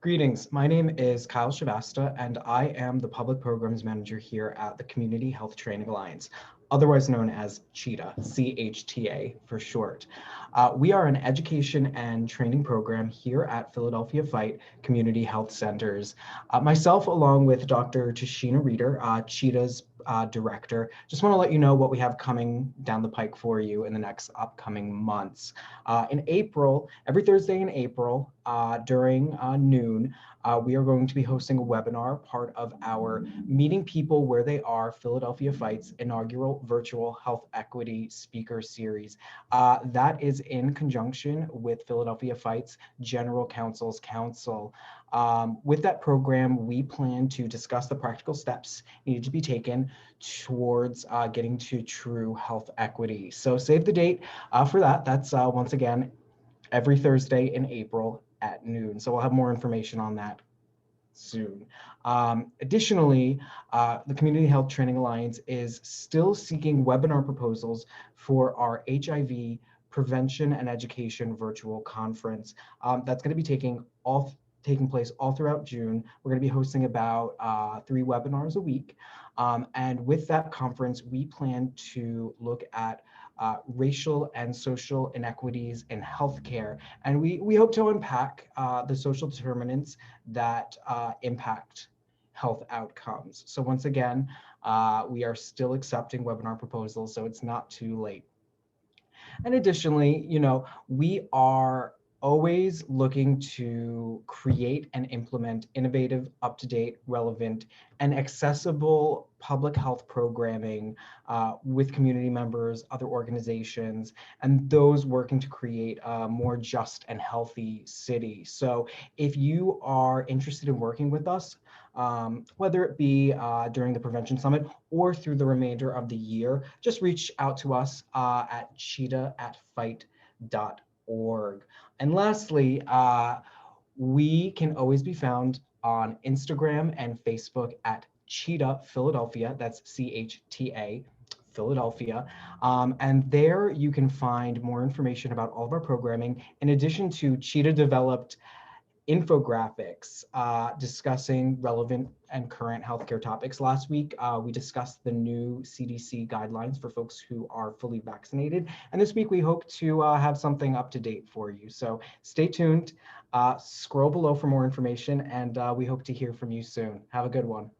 Greetings, my name is Kyle Shavasta, and I am the Public Programs Manager here at the Community Health Training Alliance, otherwise known as CHTA, CHTA for short. We are an education and training program here at Philadelphia Fight Community Health Centers. Myself, along with Dr. Tashina Reeder, CHTA's director, just want to let you know what we have coming down the pike for you in the next upcoming months. In April, every Thursday in April during noon, we are going to be hosting a webinar, part of our Meeting People Where They Are Philadelphia Fights inaugural virtual health equity speaker series. That is in conjunction with Philadelphia Fights General Counsel's Council. With that program, we plan to discuss the practical steps needed to be taken towards getting to true health equity. So save the date for that. That's once again every Thursday in April at noon. So we'll have more information on that soon. Additionally, the Community Health Training Alliance is still seeking webinar proposals for our HIV Prevention and Education virtual conference. That's going to be taking place all throughout June. We're going to be hosting about 3 webinars a week. And with that conference, we plan to look at racial and social inequities in healthcare. And we hope to unpack the social determinants that impact health outcomes. So once again, we are still accepting webinar proposals, so it's not too late. And additionally, we are always looking to create and implement innovative, up-to-date, relevant, and accessible public health programming with community members, other organizations, and those working to create a more just and healthy city. So if you are interested in working with us, whether it be during the Prevention Summit or through the remainder of the year, just reach out to us at cheetah@fight.org. And lastly, we can always be found on Instagram and Facebook at Cheetah Philadelphia. That's CHTA Philadelphia. And there you can find more information about all of our programming, in addition to Cheetah developed infographics discussing relevant and current healthcare topics. Last week, we discussed the new CDC guidelines for folks who are fully vaccinated. And this week, we hope to have something up to date for you. So stay tuned, scroll below for more information, and we hope to hear from you soon. Have a good one.